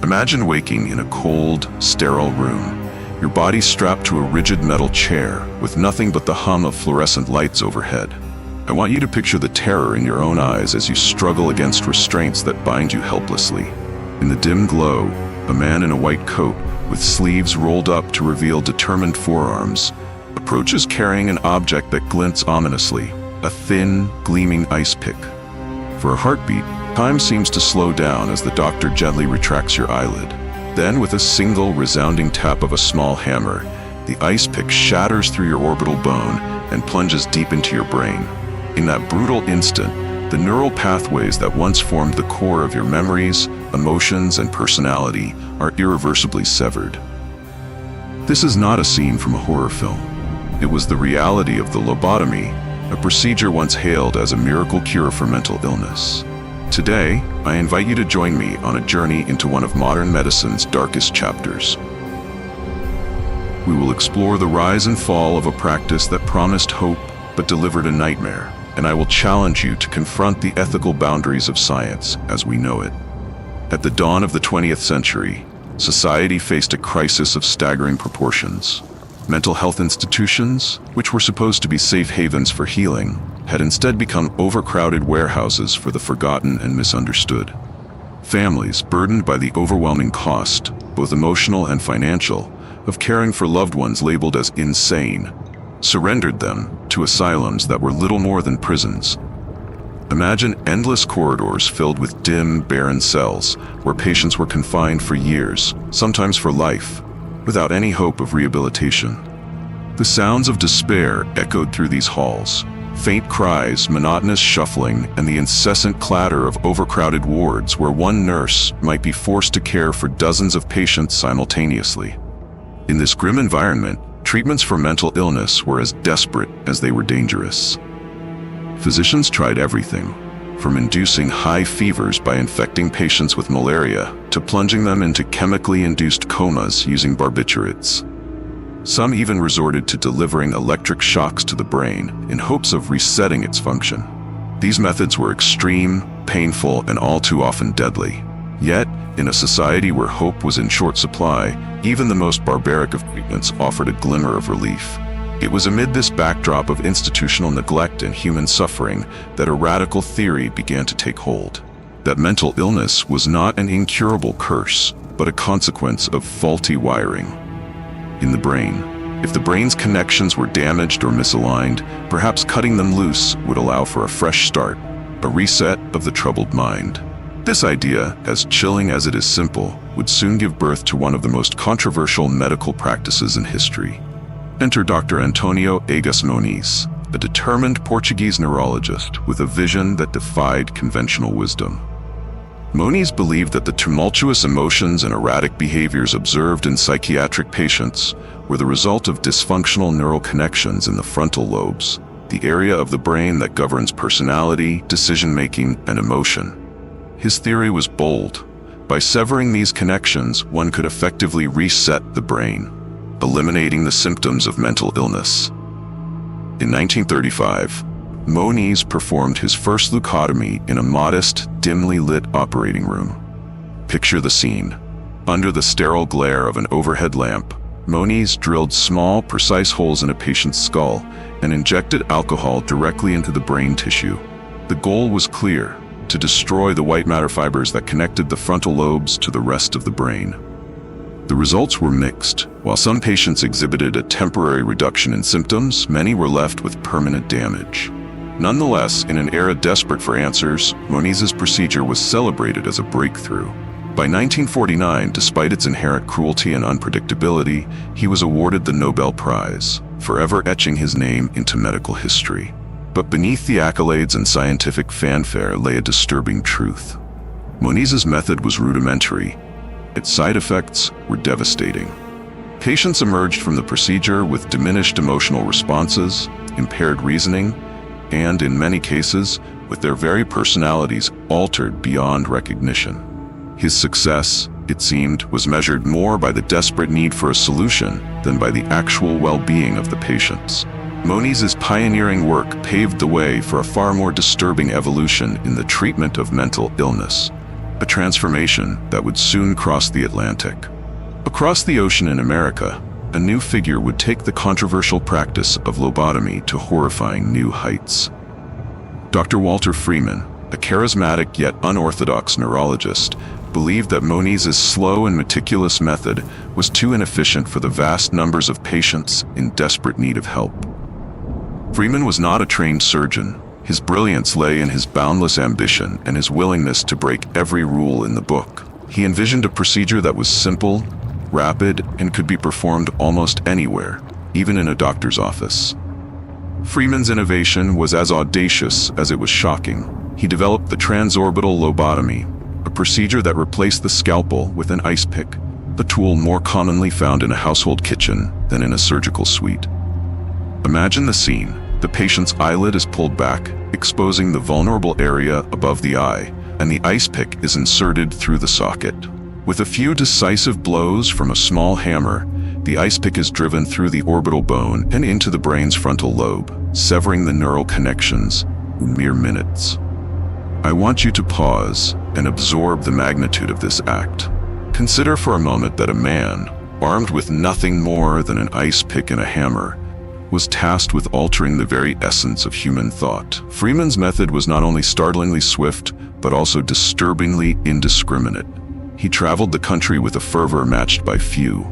Imagine waking in a cold, sterile room, your body strapped to a rigid metal chair with nothing but the hum of fluorescent lights overhead. I want you to picture the terror in your own eyes as you struggle against restraints that bind you helplessly. In the dim glow, a man in a white coat, with sleeves rolled up to reveal determined forearms, approaches carrying an object that glints ominously, a thin, gleaming ice pick. For a heartbeat, time seems to slow down as the doctor gently retracts your eyelid. Then, with a single resounding tap of a small hammer, the ice pick shatters through your orbital bone and plunges deep into your brain. In that brutal instant, the neural pathways that once formed the core of your memories, emotions, and personality are irreversibly severed. This is not a scene from a horror film. It was the reality of the lobotomy, a procedure once hailed as a miracle cure for mental illness. Today, I invite you to join me on a journey into one of modern medicine's darkest chapters. We will explore the rise and fall of a practice that promised hope but delivered a nightmare, and I will challenge you to confront the ethical boundaries of science as we know it. At the dawn of the 20th century, society faced a crisis of staggering proportions. Mental health institutions, which were supposed to be safe havens for healing, had instead become overcrowded warehouses for the forgotten and misunderstood. Families, burdened by the overwhelming cost, both emotional and financial, of caring for loved ones labeled as insane, surrendered them to asylums that were little more than prisons. Imagine endless corridors filled with dim, barren cells where patients were confined for years, sometimes for life, without any hope of rehabilitation. The sounds of despair echoed through these halls. Faint cries, monotonous shuffling, and the incessant clatter of overcrowded wards where one nurse might be forced to care for dozens of patients simultaneously. In this grim environment, treatments for mental illness were as desperate as they were dangerous. Physicians tried everything, from inducing high fevers by infecting patients with malaria to plunging them into chemically induced comas using barbiturates. Some even resorted to delivering electric shocks to the brain in hopes of resetting its function. These methods were extreme, painful, and all too often deadly. Yet, in a society where hope was in short supply, even the most barbaric of treatments offered a glimmer of relief. It was amid this backdrop of institutional neglect and human suffering that a radical theory began to take hold. That mental illness was not an incurable curse, but a consequence of faulty wiring. In the brain, if the brain's connections were damaged or misaligned, perhaps cutting them loose would allow for a fresh start, a reset of the troubled mind. This idea, as chilling as it is simple, would soon give birth to one of the most controversial medical practices in history. Enter Dr. Antonio Egas Moniz, a determined Portuguese neurologist with a vision that defied conventional wisdom. Moniz believed that the tumultuous emotions and erratic behaviors observed in psychiatric patients were the result of dysfunctional neural connections in the frontal lobes, the area of the brain that governs personality, decision-making, and emotion. His theory was bold. By severing these connections, one could effectively reset the brain, eliminating the symptoms of mental illness. In 1935, Moniz performed his first leucotomy in a modest, dimly lit operating room. Picture the scene. Under the sterile glare of an overhead lamp, Moniz drilled small, precise holes in a patient's skull and injected alcohol directly into the brain tissue. The goal was clear: to destroy the white matter fibers that connected the frontal lobes to the rest of the brain. The results were mixed. While some patients exhibited a temporary reduction in symptoms, many were left with permanent damage. Nonetheless, in an era desperate for answers, Moniz's procedure was celebrated as a breakthrough. By 1949, despite its inherent cruelty and unpredictability, he was awarded the Nobel Prize, forever etching his name into medical history. But beneath the accolades and scientific fanfare lay a disturbing truth. Moniz's method was rudimentary. Its side effects were devastating. Patients emerged from the procedure with diminished emotional responses, impaired reasoning, and, in many cases, with their very personalities altered beyond recognition. His success, it seemed, was measured more by the desperate need for a solution than by the actual well-being of the patients. Moniz's pioneering work paved the way for a far more disturbing evolution in the treatment of mental illness. a transformation that would soon cross the Atlantic. Across the ocean in America, a new figure would take the controversial practice of lobotomy to horrifying new heights. Dr. Walter Freeman, a charismatic yet unorthodox neurologist, believed that Monize's slow and meticulous method was too inefficient for the vast numbers of patients in desperate need of help. Freeman was not a trained surgeon. His brilliance lay in his boundless ambition and his willingness to break every rule in the book. He envisioned a procedure that was simple, rapid, and could be performed almost anywhere, even in a doctor's office. Freeman's innovation was as audacious as it was shocking. He developed the transorbital lobotomy, a procedure that replaced the scalpel with an ice pick, a tool more commonly found in a household kitchen than in a surgical suite. Imagine the scene. The patient's eyelid is pulled back, exposing the vulnerable area above the eye, and the ice pick is inserted through the socket. With a few decisive blows from a small hammer, the ice pick is driven through the orbital bone and into the brain's frontal lobe, severing the neural connections in mere minutes. I want you to pause and absorb the magnitude of this act. Consider for a moment that a man, armed with nothing more than an ice pick and a hammer, was tasked with altering the very essence of human thought. Freeman's method was not only startlingly swift, but also disturbingly indiscriminate. He traveled the country with a fervor matched by few,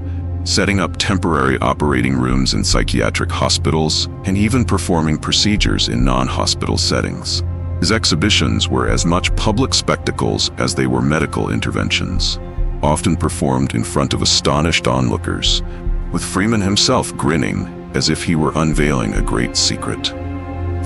setting up temporary operating rooms in psychiatric hospitals and even performing procedures in non-hospital settings. His exhibitions were as much public spectacles as they were medical interventions, often performed in front of astonished onlookers, with Freeman himself grinning as if he were unveiling a great secret.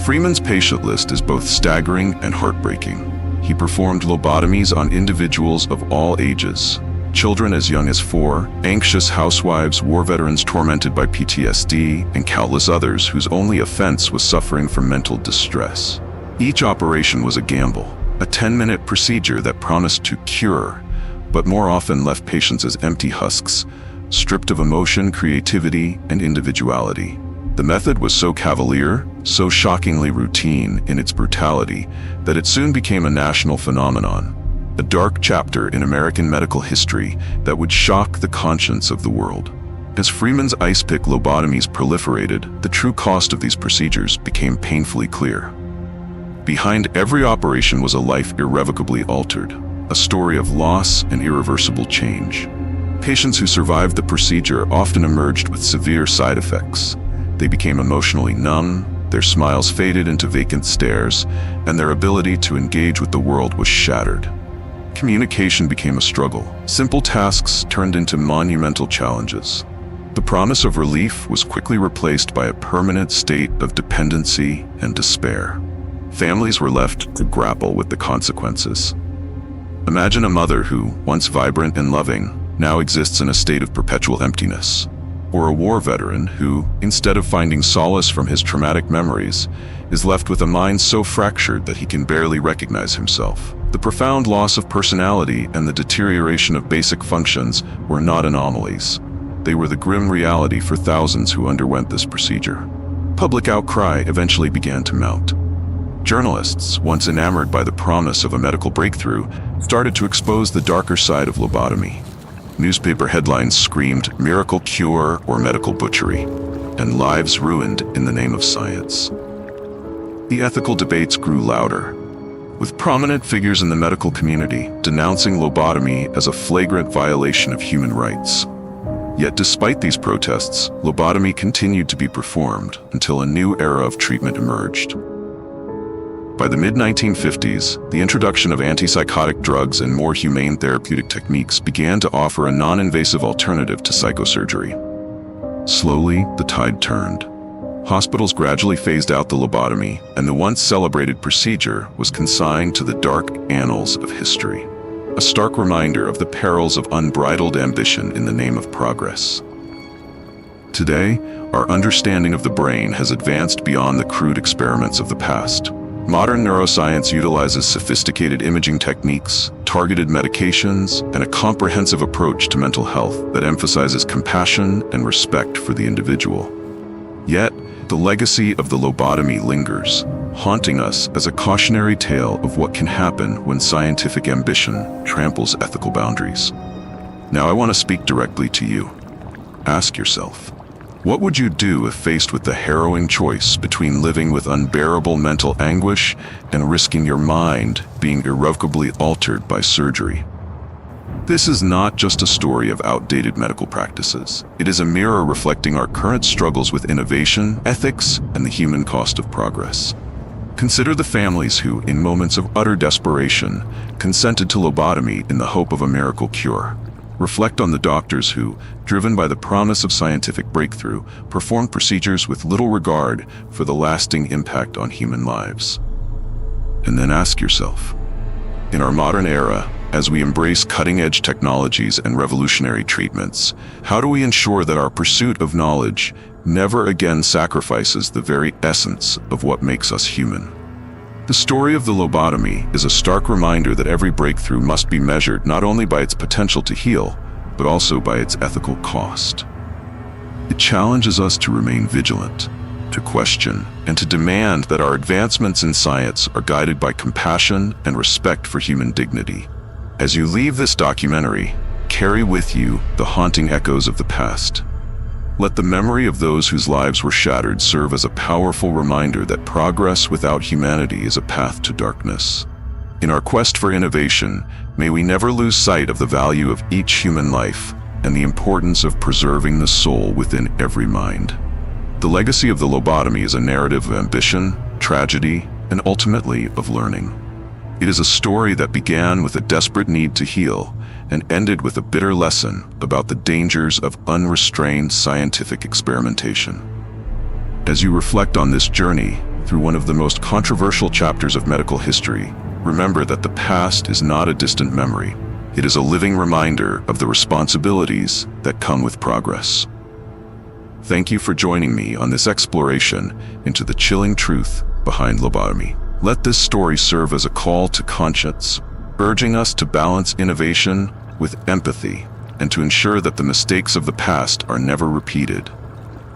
Freeman's patient list is both staggering and heartbreaking. He performed lobotomies on individuals of all ages, children as young as 4, anxious housewives, war veterans tormented by PTSD, and countless others whose only offense was suffering from mental distress. Each operation was a gamble, a 10-minute procedure that promised to cure, but more often left patients as empty husks, stripped of emotion, creativity, and individuality. The method was so cavalier, so shockingly routine in its brutality, that it soon became a national phenomenon, a dark chapter in American medical history that would shock the conscience of the world. As Freeman's ice pick lobotomies proliferated, the true cost of these procedures became painfully clear. Behind every operation was a life irrevocably altered, a story of loss and irreversible change. Patients who survived the procedure often emerged with severe side effects. They became emotionally numb, their smiles faded into vacant stares, and their ability to engage with the world was shattered. Communication became a struggle. Simple tasks turned into monumental challenges. The promise of relief was quickly replaced by a permanent state of dependency and despair. Families were left to grapple with the consequences. Imagine a mother who, once vibrant and loving, now exists in a state of perpetual emptiness. Or a war veteran who, instead of finding solace from his traumatic memories, is left with a mind so fractured that he can barely recognize himself. The profound loss of personality and the deterioration of basic functions were not anomalies. They were the grim reality for thousands who underwent this procedure. Public outcry eventually began to mount. Journalists, once enamored by the promise of a medical breakthrough, started to expose the darker side of lobotomy. Newspaper headlines screamed, "Miracle cure" or "medical butchery," and lives ruined in the name of science. The ethical debates grew louder, with prominent figures in the medical community denouncing lobotomy as a flagrant violation of human rights. Yet despite these protests, lobotomy continued to be performed until a new era of treatment emerged. By the mid-1950s, the introduction of antipsychotic drugs and more humane therapeutic techniques began to offer a non-invasive alternative to psychosurgery. Slowly, the tide turned. Hospitals gradually phased out the lobotomy, and the once celebrated procedure was consigned to the dark annals of history. A stark reminder of the perils of unbridled ambition in the name of progress. Today, our understanding of the brain has advanced beyond the crude experiments of the past. Modern neuroscience utilizes sophisticated imaging techniques, targeted medications, and a comprehensive approach to mental health that emphasizes compassion and respect for the individual. Yet, the legacy of the lobotomy lingers, haunting us as a cautionary tale of what can happen when scientific ambition tramples ethical boundaries. Now I want to speak directly to you. Ask yourself, what would you do if faced with the harrowing choice between living with unbearable mental anguish and risking your mind being irrevocably altered by surgery? This is not just a story of outdated medical practices. It is a mirror reflecting our current struggles with innovation, ethics, and the human cost of progress. Consider the families who, in moments of utter desperation, consented to lobotomy in the hope of a miracle cure. Reflect on the doctors who, driven by the promise of scientific breakthrough, performed procedures with little regard for the lasting impact on human lives. And then ask yourself, in our modern era, as we embrace cutting-edge technologies and revolutionary treatments, how do we ensure that our pursuit of knowledge never again sacrifices the very essence of what makes us human? The story of the lobotomy is a stark reminder that every breakthrough must be measured not only by its potential to heal, but also by its ethical cost. It challenges us to remain vigilant, to question, and to demand that our advancements in science are guided by compassion and respect for human dignity. As you leave this documentary, carry with you the haunting echoes of the past. Let the memory of those whose lives were shattered serve as a powerful reminder that progress without humanity is a path to darkness. In our quest for innovation, may we never lose sight of the value of each human life and the importance of preserving the soul within every mind. The legacy of the lobotomy is a narrative of ambition, tragedy, and ultimately of learning. It is a story that began with a desperate need to heal and ended with a bitter lesson about the dangers of unrestrained scientific experimentation. As you reflect on this journey through one of the most controversial chapters of medical history, remember that the past is not a distant memory. It is a living reminder of the responsibilities that come with progress. Thank you for joining me on this exploration into the chilling truth behind lobotomy. Let this story serve as a call to conscience, urging us to balance innovation with empathy and to ensure that the mistakes of the past are never repeated.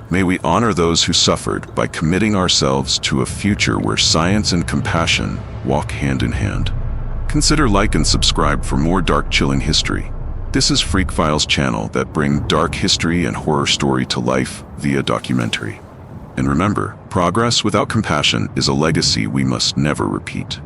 May we honor those who suffered by committing ourselves to a future where science and compassion walk hand in hand. Consider like and subscribe for more dark, chilling history. This is Freak Files channel that bring dark history and horror story to life via documentary. And remember, progress without compassion is a legacy we must never repeat.